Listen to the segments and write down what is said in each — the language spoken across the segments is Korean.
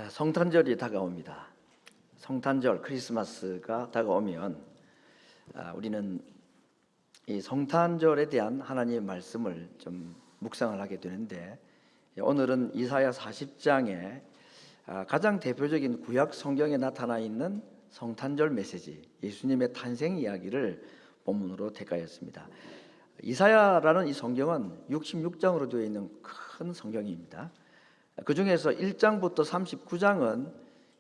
성탄절이 다가옵니다. 성탄절, 크리스마스가 다가오면 우리는 이 성탄절에 대한 하나님의 말씀을 좀 묵상을 하게 되는데, 오늘은 이사야 40장에 가장 대표적인 구약 성경에 나타나 있는 성탄절 메시지, 예수님의 탄생 이야기를 본문으로 택하였습니다. 이사야라는 이 성경은 66장으로 되어 있는 큰 성경입니다. 그 중에서 1장부터 39장은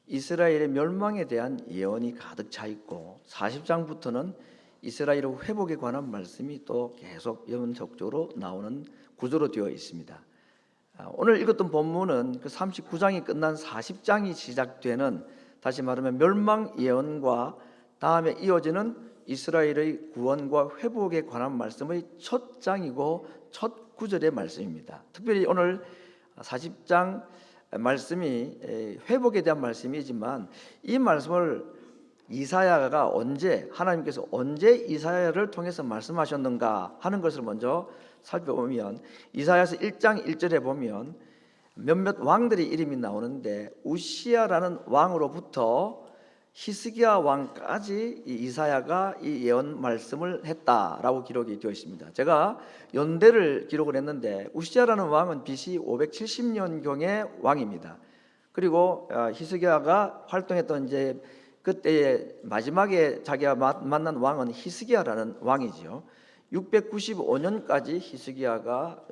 이스라엘의 멸망에 대한 예언이 가득 차 있고, 40장부터는 이스라엘의 회복에 관한 말씀이 또 계속 연속적으로 나오는 구조로 되어 있습니다. 오늘 읽었던 본문은 그 39장이 끝난 40장이 시작되는, 다시 말하면 멸망 예언과 다음에 이어지는 이스라엘의 구원과 회복에 관한 말씀의 첫 장이고 첫 구절의 말씀입니다. 특별히 오늘 40장 말씀이 회복에 대한 말씀이지만, 이 말씀을 이사야가 하나님께서 언제 이사야를 통해서 말씀하셨는가 하는 것을 먼저 살펴보면, 이사야서 1장 1절에 보면 몇몇 왕들의 이름이 나오는데, 우시야라는 왕으로부터 히스기야 왕까지 이사야가 이 예언 말씀을 했다라고 기록이 되어 있습니다. 제가 연대를 기록을 했는데, 우시야라는 왕은 BC 570년경의 왕입니다. 그리고 히스기야가 활동했던 이제 그때의 마지막에 자기가 만난 왕은 히스기야라는 왕이지요. 695년까지 히스기야가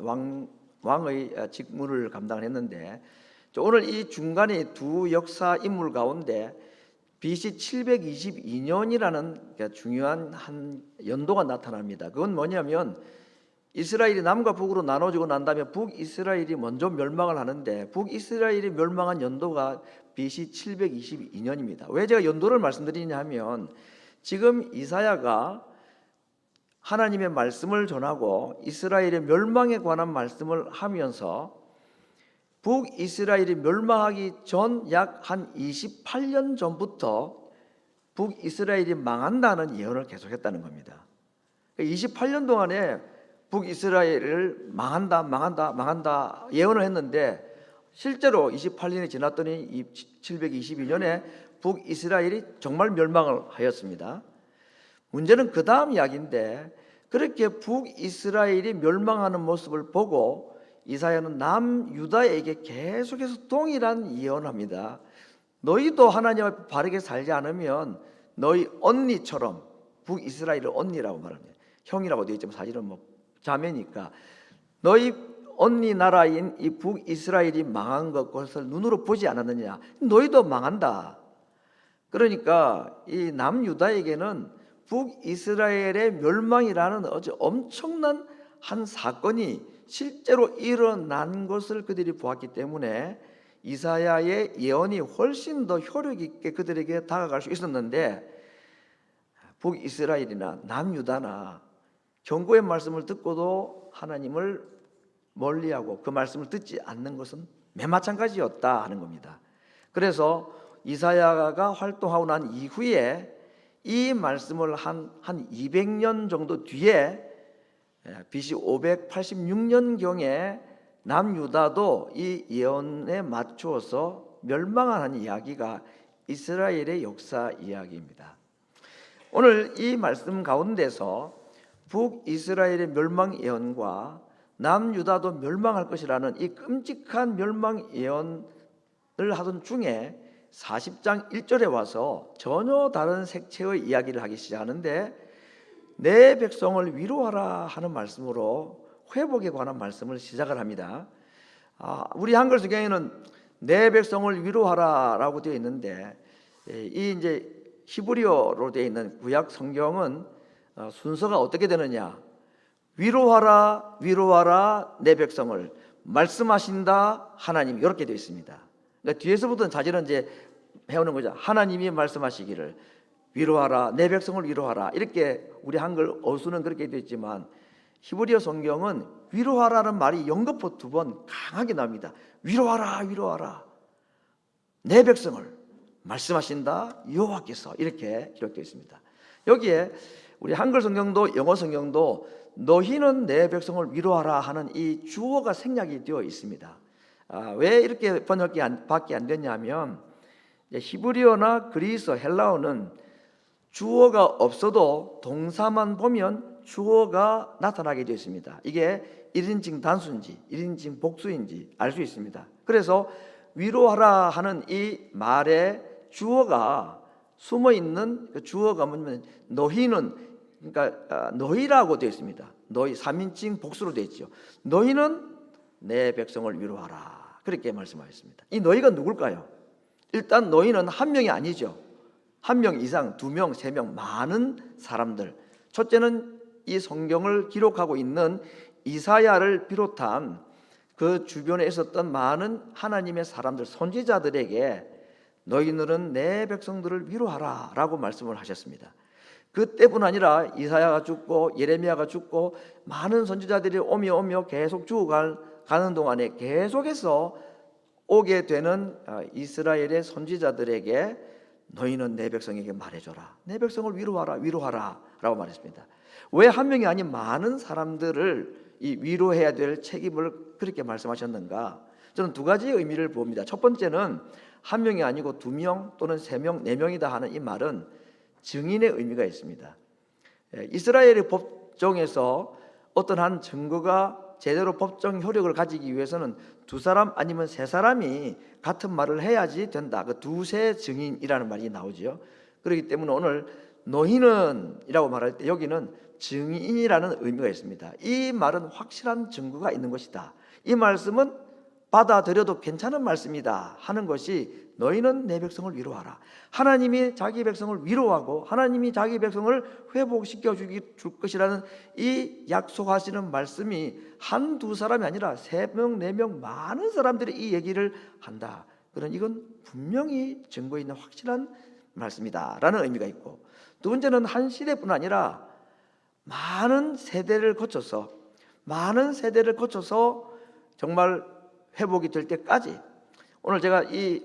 왕의 직무를 감당을 했는데, 오늘 이 중간에 두 역사 인물 가운데 BC 722년이라는 중요한 한 연도가 나타납니다. 그건 뭐냐면, 이스라엘이 남과 북으로 나눠지고 난 다음에 북이스라엘이 먼저 멸망을 하는데, 북이스라엘이 멸망한 연도가 BC 722년입니다. 왜 제가 연도를 말씀드리냐 하면, 지금 이사야가 하나님의 말씀을 전하고 이스라엘의 멸망에 관한 말씀을 하면서 북이스라엘이 멸망하기 전 약 한 28년 전부터 북이스라엘이 망한다는 예언을 계속했다는 겁니다. 28년 동안에 북이스라엘을 망한다 예언을 했는데, 실제로 28년이 지났더니 722년에 북이스라엘이 정말 멸망을 하였습니다. 문제는 그 다음 이야기인데, 그렇게 북이스라엘이 멸망하는 모습을 보고 이사야는 남유다에게 계속해서 동일한 예언합니다. 너희도 하나님 앞에 바르게 살지 않으면 너희 언니처럼, 북이스라엘을 언니라고 말합니다. 형이라고 되어 있지만 사실은 자매니까, 너희 언니 나라인 이 북이스라엘이 망한 것을 눈으로 보지 않았느냐, 너희도 망한다. 그러니까 이 남유다에게는 북이스라엘의 멸망이라는 아주 엄청난 한 사건이 실제로 일어난 것을 그들이 보았기 때문에 이사야의 예언이 훨씬 더 효력 있게 그들에게 다가갈 수 있었는데, 북이스라엘이나 남유다나 경고의 말씀을 듣고도 하나님을 멀리하고 그 말씀을 듣지 않는 것은 매마찬가지였다 하는 겁니다. 그래서 이사야가 활동하고 난 이후에 이 말씀을 한 200년 정도 뒤에 BC 586년경에 남유다도 이 예언에 맞추어서 멸망하는 이야기가 이스라엘의 역사 이야기입니다. 오늘 이 말씀 가운데서 북이스라엘의 멸망 예언과 남유다도 멸망할 것이라는 이 끔찍한 멸망 예언을 하던 중에 40장 1절에 와서 전혀 다른 색채의 이야기를 하기 시작하는데, 내 백성을 위로하라 하는 말씀으로 회복에 관한 말씀을 시작을 합니다. 우리 한글 성경에는 내 백성을 위로하라라고 되어 있는데, 이 이제 히브리어로 되어 있는 구약 성경은 순서가 어떻게 되느냐? 위로하라, 위로하라 내 백성을, 말씀하신다 하나님, 이렇게 되어 있습니다. 그러니까 뒤에서부터는 사실은 이제 해오는 거죠. 하나님이 말씀하시기를 위로하라, 내 백성을 위로하라, 이렇게 우리 한글 어수는 그렇게 되어 있지만, 히브리어 성경은 위로하라는 말이 연거푸 2번 강하게 나옵니다. 위로하라, 위로하라 내 백성을, 말씀하신다 여호와께서, 이렇게 기록되어 있습니다. 여기에 우리 한글 성경도 영어 성경도 너희는 내 백성을 위로하라 하는 이 주어가 생략이 되어 있습니다. 왜 이렇게 번역밖에 안 됐냐면 히브리어나 그리스어, 헬라어는 주어가 없어도 동사만 보면 주어가 나타나게 되어 있습니다. 이게 1인칭 단수인지 1인칭 복수인지 알 수 있습니다. 그래서 위로하라 하는 이 말에 주어가 숨어 있는 그 주어가 뭐냐면 너희는, 그러니까 너희라고 되어 있습니다. 너희 3인칭 복수로 되어 있죠. 너희는 내 백성을 위로하라, 그렇게 말씀하셨습니다. 이 너희가 누굴까요? 일단 너희는 한 명이 아니죠. 한 명 이상, 2명, 3명, 많은 사람들. 첫째는 이 성경을 기록하고 있는 이사야를 비롯한 그 주변에 있었던 많은 하나님의 사람들, 선지자들에게 너희들은 내 백성들을 위로하라 라고 말씀을 하셨습니다. 그때뿐 아니라 이사야가 죽고 예레미야가 죽고 많은 선지자들이 오며 계속 죽어가는 동안에 계속해서 오게 되는 이스라엘의 선지자들에게 너희는 내 백성에게 말해줘라, 내 백성을 위로하라 라고 말했습니다. 왜 한 명이 아닌 많은 사람들을 이 위로해야 될 책임을 그렇게 말씀하셨는가? 저는 2가지의 의미를 봅니다. 첫 번째는 한 명이 아니고 2명 또는 3명, 4명이다 하는 이 말은 증인의 의미가 있습니다. 이스라엘의 법정에서 어떤 한 증거가 제대로 법정 효력을 가지기 위해서는 2사람 아니면 3사람이 같은 말을 해야지 된다. 그 두세 증인이라는 말이 나오죠. 그렇기 때문에 오늘 너희는 이라고 말할 때 여기는 증인이라는 의미가 있습니다. 이 말은 확실한 증거가 있는 것이다. 이 말씀은 받아들여도 괜찮은 말씀이다 하는 것이 너희는 내 백성을 위로하라. 하나님이 자기 백성을 위로하고 하나님이 자기 백성을 회복시켜 줄 것이라는 이 약속하시는 말씀이 1-2사람이 아니라 3명, 4명 많은 사람들이 이 얘기를 한다. 그런 이건 분명히 증거 있는 확실한 말씀이다 라는 의미가 있고, 2번째는 한 시대뿐 아니라 많은 세대를 거쳐서 정말 회복이 될 때까지, 오늘 제가 이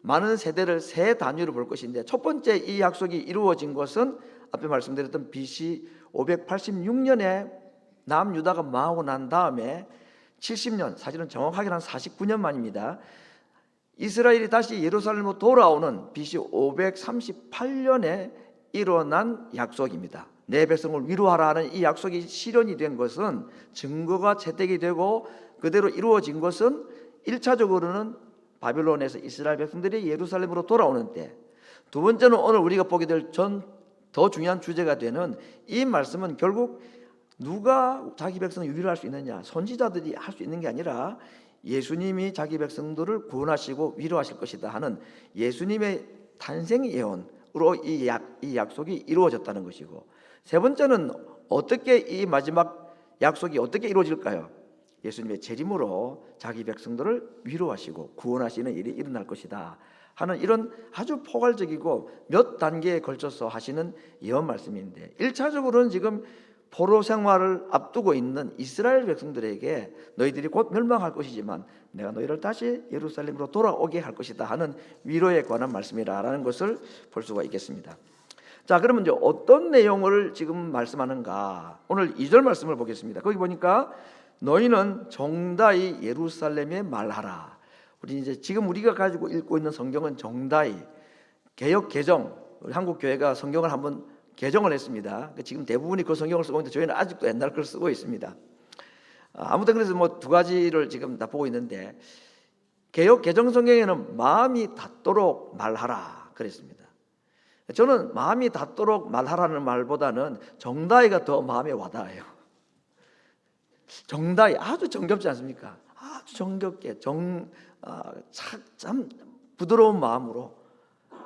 많은 세대를 3단위로 볼 것인데, 첫 번째 이 약속이 이루어진 것은 앞에 말씀드렸던 BC 586년에 남유다가 망하고 난 다음에 70년, 사실은 정확하게는 한 49년 만입니다. 이스라엘이 다시 예루살렘으로 돌아오는 BC 538년에 일어난 약속입니다. 내 백성을 위로하라 하는 이 약속이 실현이 된 것은, 증거가 채택이 되고 그대로 이루어진 것은 1차적으로는 바빌론에서 이스라엘 백성들이 예루살렘으로 돌아오는 때, 2번째는 오늘 우리가 보게 될 더 중요한 주제가 되는 이 말씀은 결국 누가 자기 백성을 위로할 수 있느냐, 선지자들이 할 수 있는 게 아니라 예수님이 자기 백성들을 구원하시고 위로하실 것이다 하는 예수님의 탄생 예언으로 이 약속이 이루어졌다는 것이고, 3번째는 어떻게 이 마지막 약속이 어떻게 이루어질까요? 예수님의 재림으로 자기 백성들을 위로하시고 구원하시는 일이 일어날 것이다 하는 이런 아주 포괄적이고 몇 단계에 걸쳐서 하시는 예언 말씀인데, 1차적으로는 지금 포로 생활을 앞두고 있는 이스라엘 백성들에게 너희들이 곧 멸망할 것이지만 내가 너희를 다시 예루살렘으로 돌아오게 할 것이다 하는 위로에 관한 말씀이라는 것을 볼 수가 있겠습니다. 자, 그러면 이제 어떤 내용을 지금 말씀하는가? 오늘 2절 말씀을 보겠습니다. 거기 보니까 너희는 정다이 예루살렘에 말하라. 우리 이제 지금 우리가 가지고 읽고 있는 성경은 정다이 개역 개정, 우리 한국 교회가 성경을 한번 개정을 했습니다. 지금 대부분이 그 성경을 쓰고 있는데 저희는 아직도 옛날 걸 쓰고 있습니다. 아무튼 그래서 뭐 2가지를 지금 다 보고 있는데, 개역 개정 성경에는 마음이 닿도록 말하라 그랬습니다. 저는 마음이 닿도록 말하라는 말보다는 정다이가 더 마음에 와닿아요. 정다이 아주 정겹지 않습니까? 아주 정겹게 참 부드러운 마음으로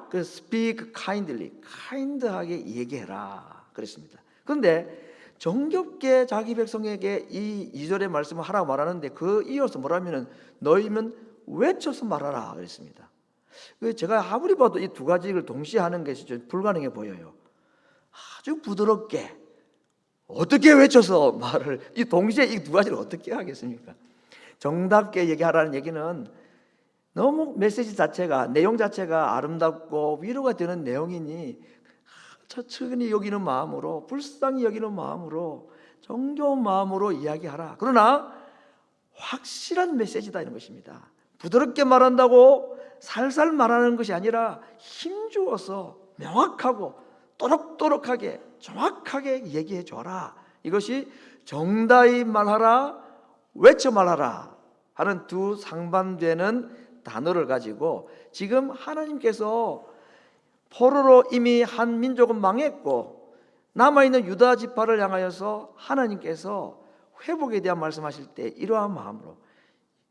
그 speak kindly, kind하게 얘기해라 그랬습니다. 그런데 정겹게 자기 백성에게 이 2절의 말씀을 하라고 말하는데, 그 이어서 뭐라면은 너희는 외쳐서 말하라 그랬습니다. 제가 아무리 봐도 이 2가지를 동시에 하는 것이 좀 불가능해 보여요. 아주 부드럽게 어떻게 외쳐서 말을, 이 동시에 이 2가지를 어떻게 하겠습니까? 정답게 얘기하라는 얘기는 너무 메시지 자체가, 내용 자체가 아름답고 위로가 되는 내용이니 처근히 여기는 마음으로, 불쌍히 여기는 마음으로, 정겨운 마음으로 이야기하라. 그러나 확실한 메시지다 이런 것입니다. 부드럽게 말한다고 살살 말하는 것이 아니라 힘주어서 명확하고 또록또록하게 정확하게 얘기해 줘라. 이것이 정다이 말하라, 외쳐 말하라 하는 두 상반되는 단어를 가지고 지금 하나님께서 포로로 이미 한 민족은 망했고 남아있는 유다 지파를 향하여서 하나님께서 회복에 대한 말씀하실 때 이러한 마음으로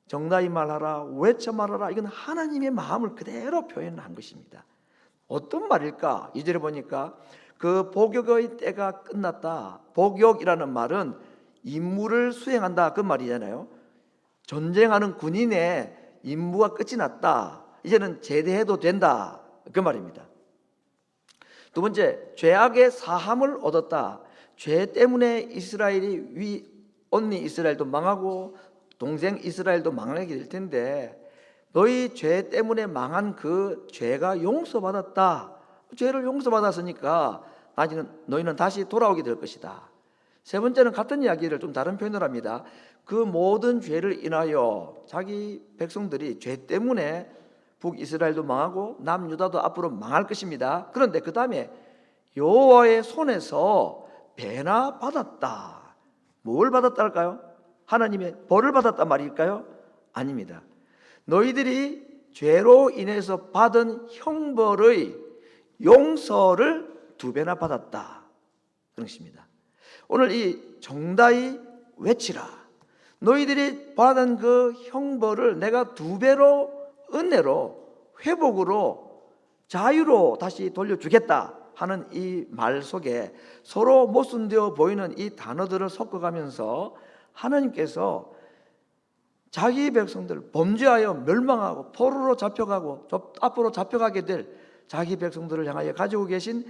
정다이 말하라, 외쳐 말하라, 이건 하나님의 마음을 그대로 표현한 것입니다. 어떤 말일까? 2절에 보니까 그 복역의 때가 끝났다. 복역이라는 말은 임무를 수행한다, 그 말이잖아요. 전쟁하는 군인의 임무가 끝이 났다, 이제는 제대해도 된다, 그 말입니다. 두 번째, 죄악의 사함을 얻었다. 죄 때문에 이스라엘이 언니 이스라엘도 망하고 동생 이스라엘도 망하게 될 텐데 너희 죄 때문에 망한 그 죄가 용서받았다. 죄를 용서받았으니까 너희는 다시 돌아오게 될 것이다. 세 번째는 같은 이야기를 좀 다른 표현을 합니다. 그 모든 죄를 인하여 자기 백성들이 죄 때문에 북이스라엘도 망하고 남유다도 앞으로 망할 것입니다. 그런데 그 다음에 여호와의 손에서 배나 받았다. 뭘 받았다 할까요? 하나님의 벌을 받았단 말일까요? 아닙니다. 너희들이 죄로 인해서 받은 형벌의 용서를 2배나 받았다, 그런 것입니다. 오늘 이 정다이 외치라. 너희들이 받은 그 형벌을 내가 2배로 은혜로 회복으로 자유로 다시 돌려주겠다 하는 이 말 속에 서로 모순되어 보이는 이 단어들을 섞어가면서 하나님께서 자기 백성들 범죄하여 멸망하고 포로로 잡혀가고 앞으로 잡혀가게 될 자기 백성들을 향하여 가지고 계신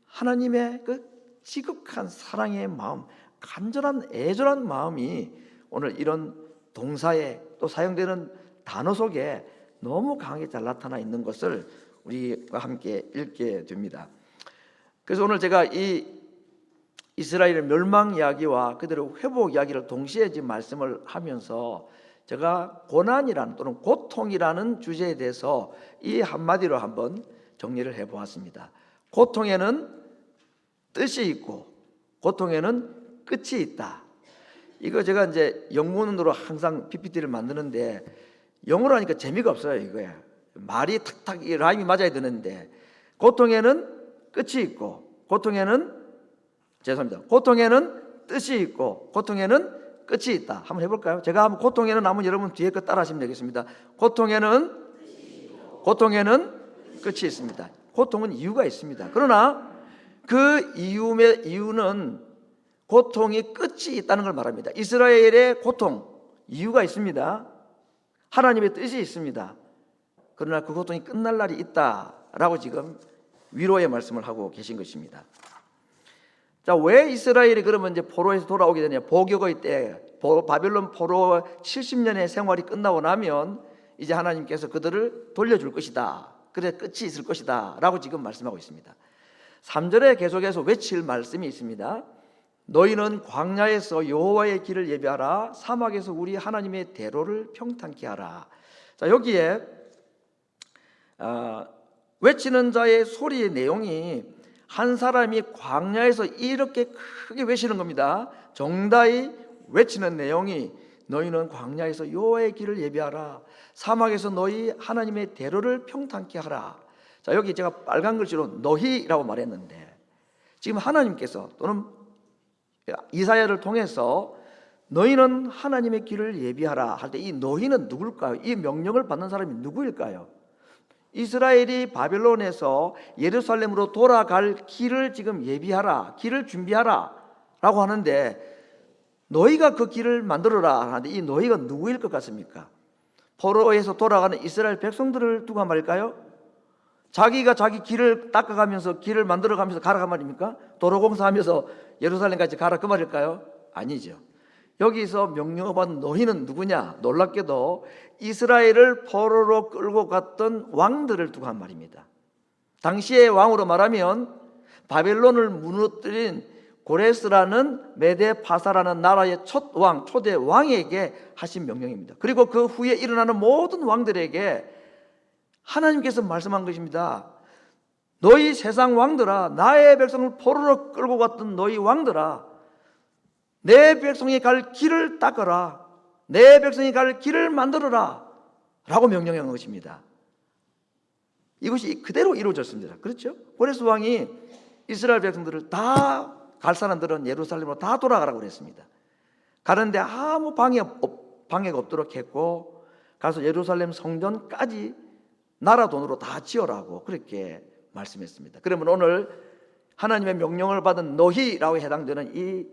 하나님의 그 지극한 사랑의 마음, 간절한 애절한 마음이 오늘 이런 동사에 또 사용되는 단어 속에 너무 강하게 잘 나타나 있는 것을 우리가 함께 읽게 됩니다. 그래서 오늘 제가 이 이스라엘의 멸망 이야기와 그들의 회복 이야기를 동시에 지금 말씀을 하면서 제가 고난이라는 또는 고통이라는 주제에 대해서 이 한마디로 한번 정리를 해보았습니다. 고통에는 뜻이 있고 고통에는 끝이 있다. 이거 제가 이제 영문으로 항상 PPT를 만드는데 영어로 하니까 재미가 없어요. 이거야. 말이 탁탁 이 라임이 맞아야 되는데 고통에는 끝이 있고 고통에는 뜻이 있고 고통에는 끝이 있다. 한번 해볼까요? 제가 한번 고통에는 하면 여러분 뒤에 거 따라 하시면 되겠습니다. 고통에는 끝이 있습니다. 고통은 이유가 있습니다. 그러나 그 이유는 고통이 끝이 있다는 걸 말합니다. 이스라엘의 고통 이유가 있습니다. 하나님의 뜻이 있습니다. 그러나 그 고통이 끝날 날이 있다라고 지금 위로의 말씀을 하고 계신 것입니다. 자, 왜 이스라엘이 그러면 이제 포로에서 돌아오게 되냐? 복역의 때 바벨론 포로 70년의 생활이 끝나고 나면 이제 하나님께서 그들을 돌려줄 것이다. 그래 끝이 있을 것이다 라고 지금 말씀하고 있습니다. 3절에 계속해서 외칠 말씀이 있습니다. 너희는 광야에서 여호와의 길을 예비하라. 사막에서 우리 하나님의 대로를 평탄케 하라. 자, 여기에 외치는 자의 소리의 내용이 한 사람이 광야에서 이렇게 크게 외치는 겁니다. 정다이 외치는 내용이 너희는 광야에서 여호와의 길을 예비하라. 사막에서 너희 하나님의 대로를 평탄케 하라. 자, 여기 제가 빨간 글씨로 너희라고 말했는데 지금 하나님께서 또는 이사야를 통해서 너희는 하나님의 길을 예비하라 할 때 이 너희는 누굴까요? 이 명령을 받는 사람이 누구일까요? 이스라엘이 바벨론에서 예루살렘으로 돌아갈 길을 지금 예비하라, 길을 준비하라 라고 하는데 너희가 그 길을 만들어라 하는데 이 너희가 누구일 것 같습니까? 포로에서 돌아가는 이스라엘 백성들을 두고 한 말일까요? 자기가 자기 길을 닦아가면서 길을 만들어가면서 가라 그 말입니까? 도로공사하면서 예루살렘까지 가라 그 말일까요? 아니죠. 여기서 명령을 받은 너희는 누구냐? 놀랍게도 이스라엘을 포로로 끌고 갔던 왕들을 두고 한 말입니다. 당시의 왕으로 말하면 바벨론을 무너뜨린 고레스라는 메데파사라는 나라의 첫 왕, 초대 왕에게 하신 명령입니다. 그리고 그 후에 일어나는 모든 왕들에게 하나님께서 말씀한 것입니다. 너희 세상 왕들아, 나의 백성을 포로로 끌고 갔던 너희 왕들아, 내 백성이 갈 길을 닦아라, 내 백성이 갈 길을 만들어라 라고 명령한 것입니다. 이것이 그대로 이루어졌습니다. 그렇죠? 고레스 왕이 이스라엘 백성들을 다, 갈 사람들은 예루살렘으로 다 돌아가라고 그랬습니다. 가는데 아무 방해가 없도록 했고, 가서 예루살렘 성전까지 나라 돈으로 다 지어라고 그렇게 말씀했습니다. 그러면 오늘 하나님의 명령을 받은 너희라고 해당되는 이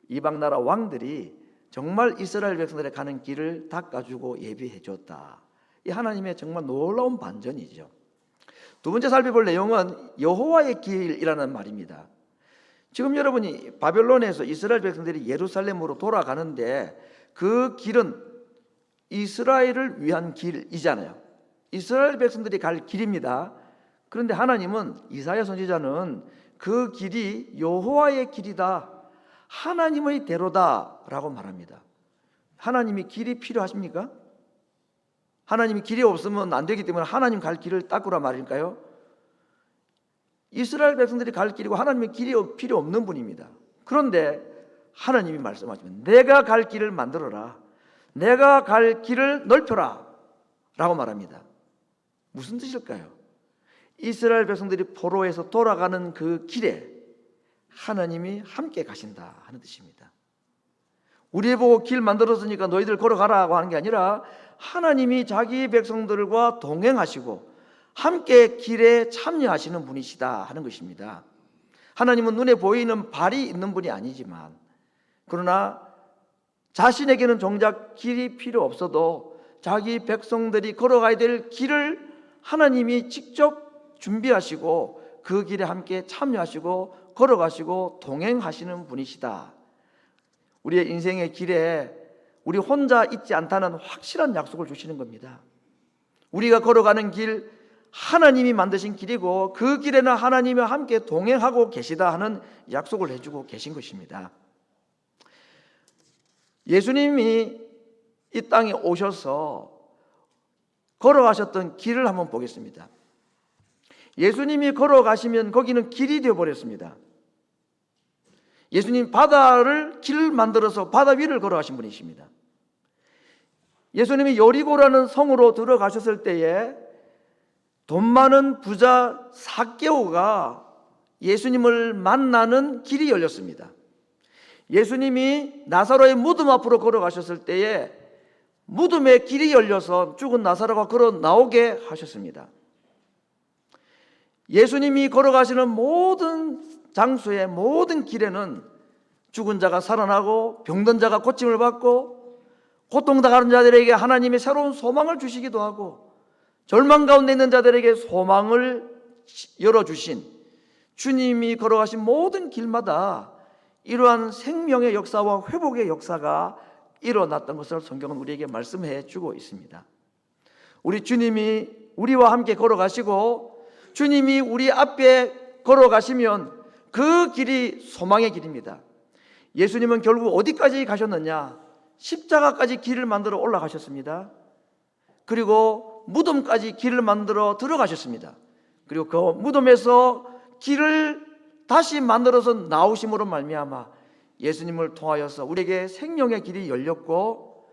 이방 나라 왕들이 정말 이스라엘 백성들의 가는 길을 닦아주고 예비해 줬다. 이 하나님의 정말 놀라운 반전이죠. 두 번째 살펴볼 내용은 여호와의 길이라는 말입니다. 지금 여러분이 바벨론에서 이스라엘 백성들이 예루살렘으로 돌아가는데 그 길은 이스라엘을 위한 길이잖아요. 이스라엘 백성들이 갈 길입니다. 그런데 하나님은, 이사야 선지자는 그 길이 여호와의 길이다, 하나님의 대로다 라고 말합니다. 하나님이 길이 필요하십니까? 하나님이 길이 없으면 안 되기 때문에 하나님 갈 길을 닦으라 말일까요? 이스라엘 백성들이 갈 길이고 하나님의 길이 필요 없는 분입니다. 그런데 하나님이 말씀하시면 내가 갈 길을 만들어라, 내가 갈 길을 넓혀라 라고 말합니다. 무슨 뜻일까요? 이스라엘 백성들이 포로에서 돌아가는 그 길에 하나님이 함께 가신다 하는 뜻입니다. 우리 보고 길 만들었으니까 너희들 걸어가라고 하는 게 아니라 하나님이 자기 백성들과 동행하시고 함께 길에 참여하시는 분이시다 하는 것입니다. 하나님은 눈에 보이는 발이 있는 분이 아니지만, 그러나 자신에게는 정작 길이 필요 없어도 자기 백성들이 걸어가야 될 길을 하나님이 직접 준비하시고 그 길에 함께 참여하시고 걸어가시고 동행하시는 분이시다. 우리의 인생의 길에 우리 혼자 있지 않다는 확실한 약속을 주시는 겁니다. 우리가 걸어가는 길, 하나님이 만드신 길이고 그 길에는 하나님과 함께 동행하고 계시다 하는 약속을 해주고 계신 것입니다. 예수님이 이 땅에 오셔서 걸어가셨던 길을 한번 보겠습니다. 예수님이 걸어가시면 거기는 길이 되어버렸습니다. 예수님 바다를 길 만들어서 바다 위를 걸어가신 분이십니다. 예수님이 여리고라는 성으로 들어가셨을 때에 돈 많은 부자 삭개오가 예수님을 만나는 길이 열렸습니다. 예수님이 나사로의 무덤 앞으로 걸어가셨을 때에 무덤의 길이 열려서 죽은 나사로가 걸어 나오게 하셨습니다. 예수님이 걸어가시는 모든 장소의 모든 길에는 죽은 자가 살아나고 병든 자가 고침을 받고 고통당하는 자들에게 하나님의 새로운 소망을 주시기도 하고 절망 가운데 있는 자들에게 소망을 열어주신 주님이 걸어가신 모든 길마다 이러한 생명의 역사와 회복의 역사가 일어났던 것을 성경은 우리에게 말씀해 주고 있습니다. 우리 주님이 우리와 함께 걸어가시고 주님이 우리 앞에 걸어가시면 그 길이 소망의 길입니다. 예수님은 결국 어디까지 가셨느냐? 십자가까지 길을 만들어 올라가셨습니다. 그리고 무덤까지 길을 만들어 들어가셨습니다. 그리고 그 무덤에서 길을 다시 만들어서 나오심으로 말미암아 예수님을 통하여서 우리에게 생명의 길이 열렸고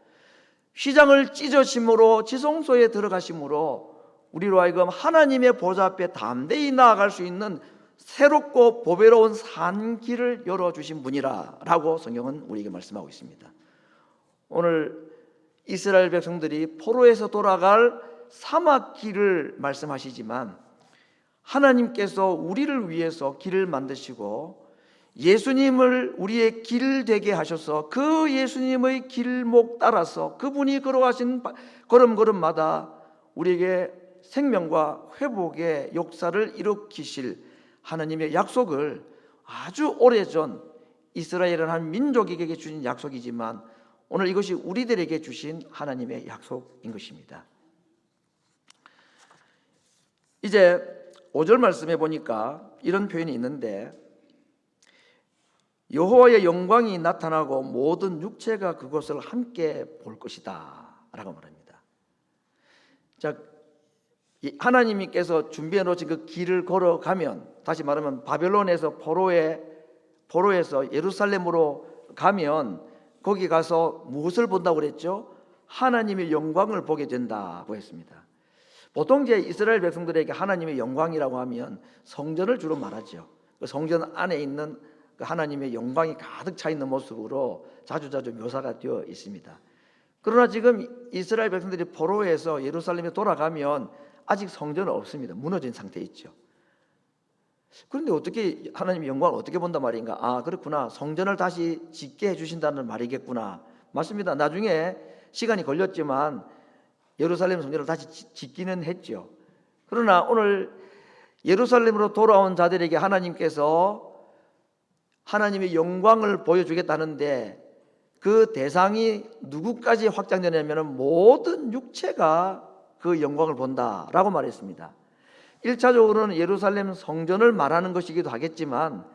휘장을 찢으심으로 지성소에 들어가심으로 우리로 하여금 하나님의 보좌 앞에 담대히 나아갈 수 있는 새롭고 보배로운 산 길을 열어주신 분이라 라고 성경은 우리에게 말씀하고 있습니다. 오늘 이스라엘 백성들이 포로에서 돌아갈 사막길을 말씀하시지만 하나님께서 우리를 위해서 길을 만드시고 예수님을 우리의 길 되게 하셔서 그 예수님의 길목 따라서 그분이 걸어가신 걸음걸음마다 우리에게 생명과 회복의 역사를 일으키실 하나님의 약속을 아주 오래전 이스라엘은 한 민족에게 주신 약속이지만 오늘 이것이 우리들에게 주신 하나님의 약속인 것입니다. 이제 5절 말씀해 보니까 이런 표현이 있는데 여호와의 영광이 나타나고 모든 육체가 그것을 함께 볼 것이다 라고 말합니다. 자, 하나님께서 준비해 놓으신 그 길을 걸어가면, 다시 말하면 바벨론에서 포로에서 예루살렘으로 가면 거기 가서 무엇을 본다고 그랬죠? 하나님의 영광을 보게 된다고 했습니다. 보통 이제 이스라엘 백성들에게 하나님의 영광이라고 하면 성전을 주로 말하죠. 그 성전 안에 있는 그 하나님의 영광이 가득 차 있는 모습으로 자주자주 묘사가 되어 있습니다. 그러나 지금 이스라엘 백성들이 포로에서 예루살렘에 돌아가면 아직 성전은 없습니다. 무너진 상태에 있죠. 그런데 어떻게 하나님의 영광을 어떻게 본단 말인가? 아, 그렇구나. 성전을 다시 짓게 해주신다는 말이겠구나. 맞습니다. 나중에 시간이 걸렸지만 예루살렘 성전을 다시 짓기는 했죠. 그러나 오늘 예루살렘으로 돌아온 자들에게 하나님께서 하나님의 영광을 보여주겠다는데 그 대상이 누구까지 확장되냐면 모든 육체가 그 영광을 본다라고 말했습니다. 1차적으로는 예루살렘 성전을 말하는 것이기도 하겠지만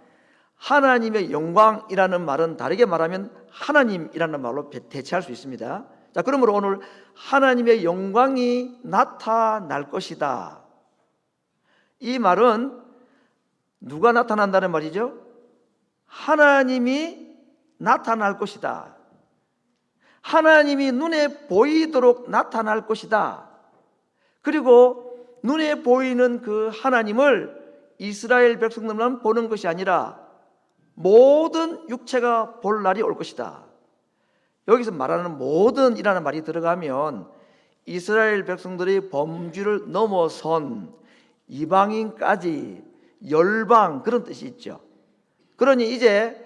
하나님의 영광이라는 말은 다르게 말하면 하나님이라는 말로 대체할 수 있습니다. 자, 그러므로 오늘 하나님의 영광이 나타날 것이다. 이 말은 누가 나타난다는 말이죠? 하나님이 나타날 것이다. 하나님이 눈에 보이도록 나타날 것이다. 그리고 눈에 보이는 그 하나님을 이스라엘 백성들만 보는 것이 아니라 모든 육체가 볼 날이 올 것이다. 여기서 말하는 모든이라는 말이 들어가면 이스라엘 백성들의 범주를 넘어선 이방인까지 열방, 그런 뜻이 있죠. 그러니 이제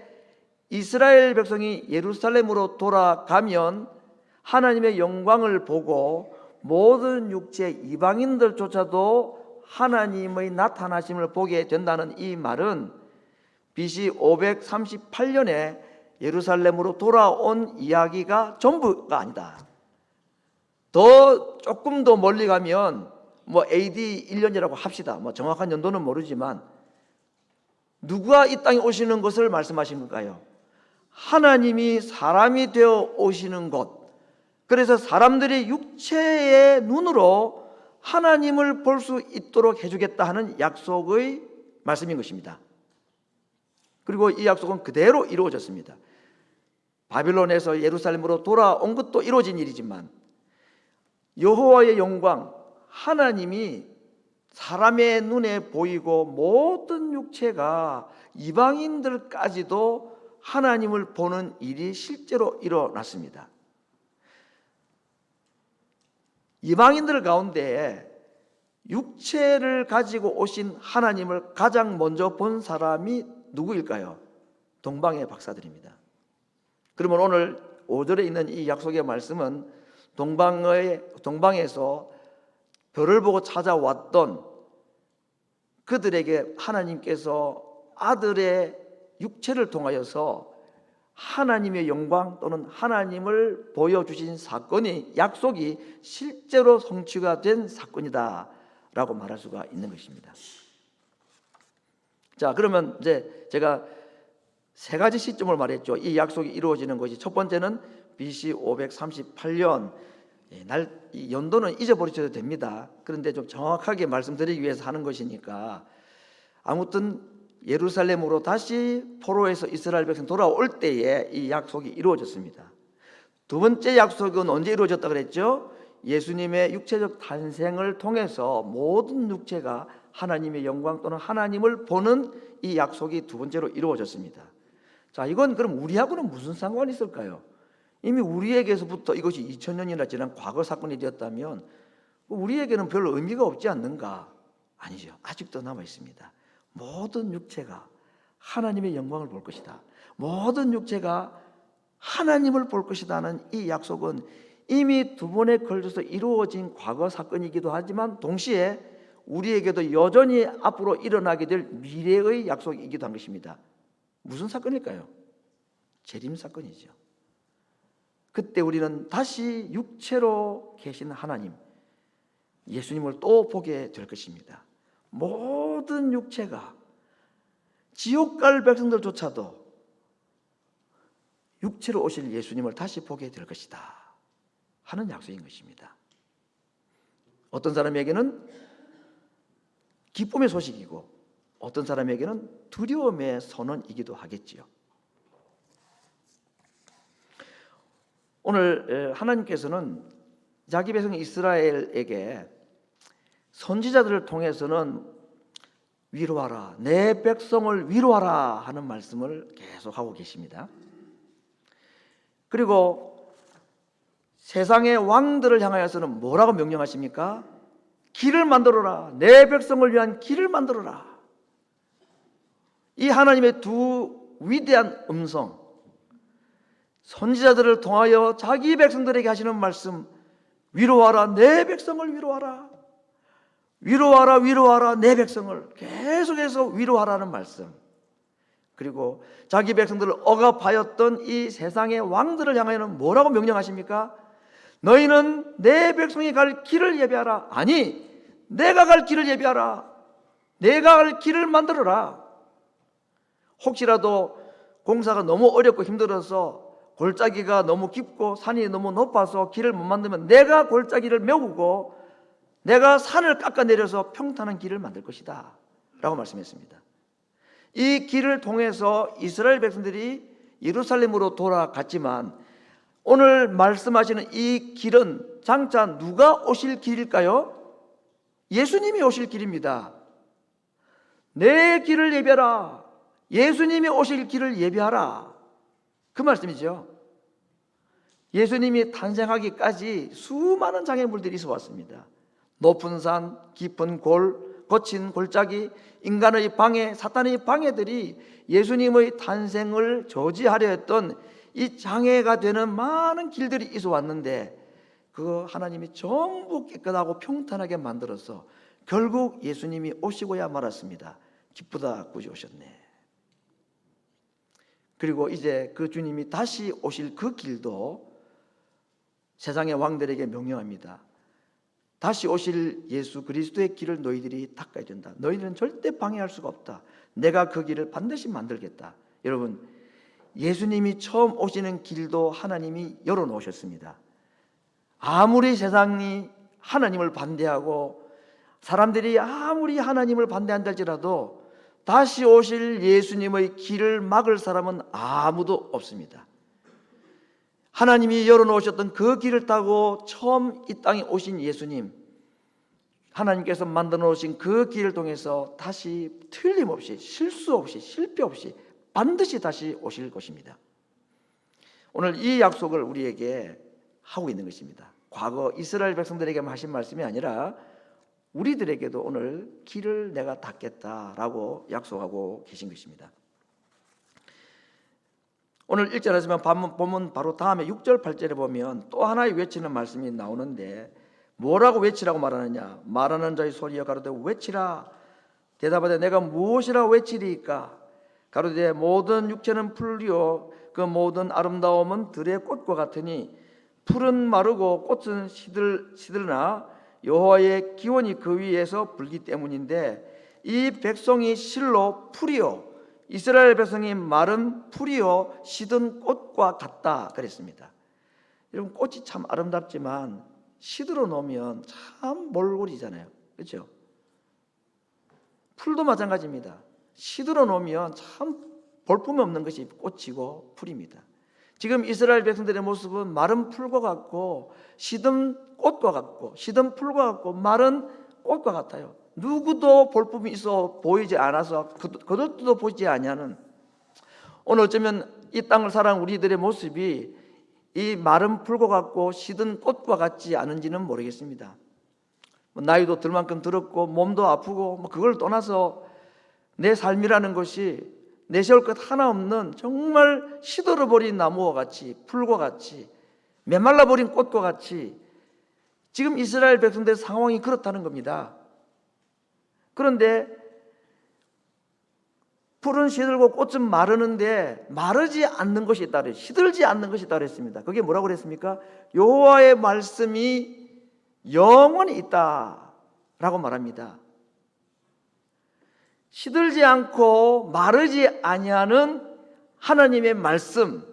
이스라엘 백성이 예루살렘으로 돌아가면 하나님의 영광을 보고 모든 육체 이방인들조차도 하나님의 나타나심을 보게 된다는 이 말은 BC 538년에 예루살렘으로 돌아온 이야기가 전부가 아니다. 더 조금 더 멀리 가면 AD 1년이라고 합시다. 정확한 연도는 모르지만 누가 이 땅에 오시는 것을 말씀하신 걸까요? 하나님이 사람이 되어 오시는 것. 그래서 사람들이 육체의 눈으로 하나님을 볼 수 있도록 해주겠다 하는 약속의 말씀인 것입니다. 그리고 이 약속은 그대로 이루어졌습니다. 바빌론에서 예루살렘으로 돌아온 것도 이루어진 일이지만 여호와의 영광, 하나님이 사람의 눈에 보이고 모든 육체가 이방인들까지도 하나님을 보는 일이 실제로 일어났습니다. 이방인들 가운데 육체를 가지고 오신 하나님을 가장 먼저 본 사람이 누구일까요? 동방의 박사들입니다. 그러면 오늘 5절에 있는 이 약속의 말씀은 동방에서 별을 보고 찾아왔던 그들에게 하나님께서 아들의 육체를 통하여서 하나님의 영광 또는 하나님을 보여주신 사건이, 약속이 실제로 성취가 된 사건이다 라고 말할 수가 있는 것입니다. 자, 그러면 이제 제가 세 가지 시점을 말했죠. 이 약속이 이루어지는 것이, 첫 번째는 BC 538년, 이 연도는 잊어버리셔도 됩니다. 그런데 좀 정확하게 말씀드리기 위해서 하는 것이니까, 아무튼 예루살렘으로 다시 포로에서 이스라엘 백성 돌아올 때에 이 약속이 이루어졌습니다. 두 번째 약속은 언제 이루어졌다 그랬죠? 예수님의 육체적 탄생을 통해서 모든 육체가 하나님의 영광 또는 하나님을 보는 이 약속이 두 번째로 이루어졌습니다. 자, 이건 그럼 우리하고는 무슨 상관이 있을까요? 이미 우리에게서부터 이것이 2000년이나 지난 과거 사건이 되었다면 우리에게는 별로 의미가 없지 않는가? 아니죠. 아직도 남아 있습니다. 모든 육체가 하나님의 영광을 볼 것이다. 모든 육체가 하나님을 볼 것이다는 이 약속은 이미 두 번에 걸쳐서 이루어진 과거 사건이기도 하지만 동시에 우리에게도 여전히 앞으로 일어나게 될 미래의 약속이기도 한 것입니다. 무슨 사건일까요? 재림 사건이죠. 그때 우리는 다시 육체로 계신 하나님, 예수님을 또 보게 될 것입니다. 모든 육체가, 지옥 갈 백성들조차도 육체로 오실 예수님을 다시 보게 될 것이다 하는 약속인 것입니다. 어떤 사람에게는 기쁨의 소식이고 어떤 사람에게는 두려움의 선언이기도 하겠지요. 오늘 하나님께서는 자기 백성 이스라엘에게 선지자들을 통해서는 위로하라, 내 백성을 위로하라 하는 말씀을 계속하고 계십니다. 그리고 세상의 왕들을 향하여서는 뭐라고 명령하십니까? 길을 만들어라, 내 백성을 위한 길을 만들어라. 이 하나님의 두 위대한 음성, 선지자들을 통하여 자기 백성들에게 하시는 말씀, 위로하라, 내 백성을 위로하라, 위로하라, 위로하라, 내 백성을 계속해서 위로하라는 말씀. 그리고 자기 백성들을 억압하였던 이 세상의 왕들을 향하여는 뭐라고 명령하십니까? 너희는 내 백성이 갈 길을 예비하라. 아니, 내가 갈 길을 예비하라. 내가 갈 길을 만들어라. 혹시라도 공사가 너무 어렵고 힘들어서 골짜기가 너무 깊고 산이 너무 높아서 길을 못 만들면 내가 골짜기를 메우고 내가 산을 깎아내려서 평탄한 길을 만들 것이다 라고 말씀했습니다. 이 길을 통해서 이스라엘 백성들이 예루살렘으로 돌아갔지만 오늘 말씀하시는 이 길은 장차 누가 오실 길일까요? 예수님이 오실 길입니다. 내 길을 예비하라. 예수님이 오실 길을 예비하라. 그 말씀이죠. 예수님이 탄생하기까지 수많은 장애물들이 있어 왔습니다. 높은 산, 깊은 골, 거친 골짜기, 인간의 방해, 사탄의 방해들이 예수님의 탄생을 저지하려 했던 이 장애가 되는 많은 길들이 있어 왔는데 그 하나님이 전부 깨끗하고 평탄하게 만들어서 결국 예수님이 오시고야 말았습니다. 기쁘다 구주 오셨네. 그리고 이제 그 주님이 다시 오실 그 길도 세상의 왕들에게 명령합니다. 다시 오실 예수 그리스도의 길을 너희들이 닦아야 된다. 너희들은 절대 방해할 수가 없다. 내가 그 길을 반드시 만들겠다. 여러분, 예수님이 처음 오시는 길도 하나님이 열어놓으셨습니다. 아무리 세상이 하나님을 반대하고 사람들이 아무리 하나님을 반대한다 할지라도 다시 오실 예수님의 길을 막을 사람은 아무도 없습니다. 하나님이 열어놓으셨던 그 길을 타고 처음 이 땅에 오신 예수님, 하나님께서 만들어 놓으신 그 길을 통해서 다시 틀림없이 실수 없이 실패 없이 반드시 다시 오실 것입니다. 오늘 이 약속을 우리에게 하고 있는 것입니다. 과거 이스라엘 백성들에게만 하신 말씀이 아니라 우리들에게도 오늘 길을 내가 닦겠다라고 약속하고 계신 것입니다. 오늘 1절에서만 보면 바로 다음에 6절 8절에 보면 또 하나의 외치는 말씀이 나오는데 뭐라고 외치라고 말하느냐? 말하는 자의 소리여 가로되 외치라. 대답하되 내가 무엇이라 외치리이까? 가로되 모든 육체는 풀이요 그 모든 아름다움은 들의 꽃과 같으니 풀은 마르고 꽃은 시들으나 여호와의 기원이 그 위에서 불기 때문인데 이 백성이 실로 풀이요 이스라엘 백성이 마른 풀이요 시든 꽃과 같다 그랬습니다. 여러분, 꽃이 참 아름답지만 시들어 놓으면 참 몰골이잖아요. 그렇죠? 풀도 마찬가지입니다. 시들어 놓으면 참 볼품이 없는 것이 꽃이고 풀입니다. 지금 이스라엘 백성들의 모습은 마른 풀과 같고 시든 꽃과 같고 시든 풀과 같고 마른 꽃과 같아요. 누구도 볼품이 있어 보이지 않아서 그들도 보이지 아니하는, 오늘 어쩌면 이 땅을 살아가는 우리들의 모습이 이 마른 풀과 같고 시든 꽃과 같지 않은지는 모르겠습니다. 나이도 들 만큼 들었고 몸도 아프고 그걸 떠나서 내 삶이라는 것이 내세울 것 하나 없는 정말 시들어버린 나무와 같이 풀과 같이 메말라버린 꽃과 같이 지금 이스라엘 백성들의 상황이 그렇다는 겁니다. 그런데 풀은 시들고 꽃은 마르는데 마르지 않는 것이 있다 그랬어요. 시들지 않는 것이 있다 그랬습니다. 그게 뭐라고 그랬습니까? 여호와의 말씀이 영원히 있다라고 말합니다. 시들지 않고 마르지 아니하는 하나님의 말씀,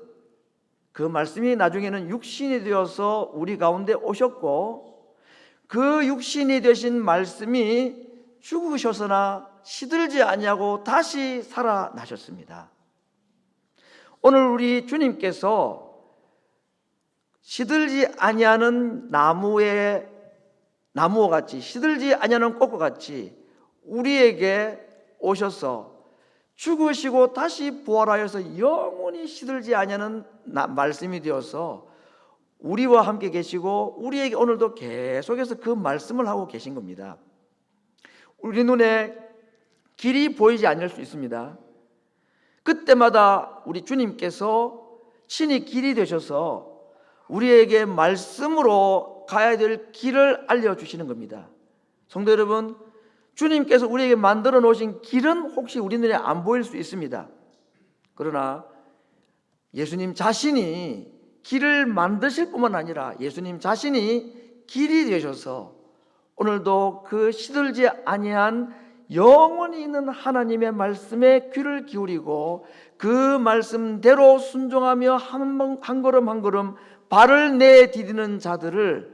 그 말씀이 나중에는 육신이 되어서 우리 가운데 오셨고, 그 육신이 되신 말씀이 죽으셔서나 시들지 아니하고 다시 살아나셨습니다. 오늘 우리 주님께서 시들지 아니하는 나무와 같이, 시들지 아니하는 꽃과 같이 우리에게 오셔서 죽으시고 다시 부활하여서 영원히 시들지 아니하는 말씀이 되어서 우리와 함께 계시고 우리에게 오늘도 계속해서 그 말씀을 하고 계신 겁니다. 우리 눈에 길이 보이지 않을 수 있습니다. 그때마다 우리 주님께서 친히 길이 되셔서 우리에게 말씀으로 가야 될 길을 알려주시는 겁니다. 성도 여러분, 주님께서 우리에게 만들어 놓으신 길은 혹시 우리 눈에 안 보일 수 있습니다. 그러나 예수님 자신이 길을 만드실 뿐만 아니라 예수님 자신이 길이 되셔서 오늘도 그 시들지 아니한 영원히 있는 하나님의 말씀에 귀를 기울이고 그 말씀대로 순종하며 한 걸음 한 걸음 발을 내디디는 자들을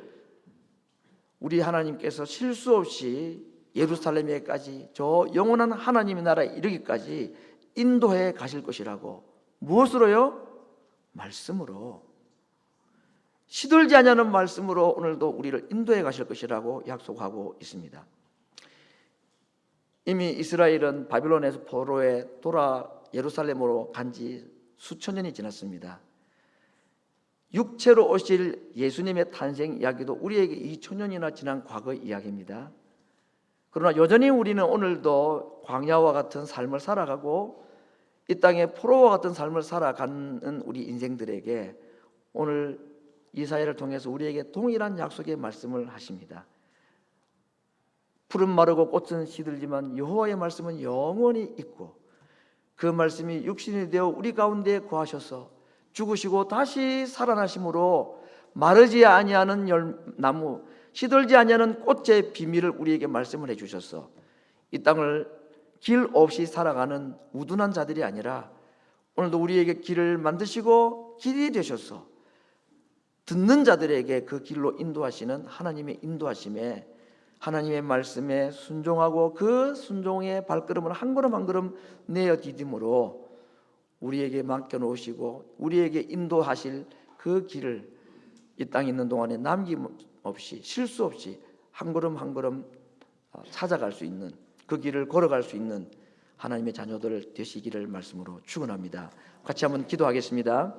우리 하나님께서 실수 없이 예루살렘에까지 저 영원한 하나님의 나라에 이르기까지 인도해 가실 것이라고. 무엇으로요? 말씀으로. 시들지 않냐는 말씀으로 오늘도 우리를 인도해 가실 것이라고 약속하고 있습니다. 이미 이스라엘은 바빌론에서 포로에 돌아 예루살렘으로 간 지 수천 년이 지났습니다. 육체로 오실 예수님의 탄생 이야기도 우리에게 2000년이나 지난 과거 이야기입니다. 그러나 여전히 우리는 오늘도 광야와 같은 삶을 살아가고 이 땅에 포로와 같은 삶을 살아가는 우리 인생들에게 오늘 이사야를 통해서 우리에게 동일한 약속의 말씀을 하십니다. 풀은 마르고 꽃은 시들지만 여호와의 말씀은 영원히 있고 그 말씀이 육신이 되어 우리 가운데 거하셔서 죽으시고 다시 살아나심으로 마르지 아니하는 나무, 시들지 아니하는 꽃의 비밀을 우리에게 말씀을 해주셔서 이 땅을 길 없이 살아가는 우둔한 자들이 아니라 오늘도 우리에게 길을 만드시고 길이 되셔서 듣는 자들에게 그 길로 인도하시는 하나님의 인도하심에 하나님의 말씀에 순종하고 그 순종의 발걸음을 한 걸음 한 걸음 내어 디딤으로 우리에게 맡겨놓으시고 우리에게 인도하실 그 길을 이 땅에 있는 동안에 남김없이 실수 없이 한 걸음 한 걸음 찾아갈 수 있는 그 길을 걸어갈 수 있는 하나님의 자녀들 되시기를 말씀으로 축원합니다. 같이 한번 기도하겠습니다.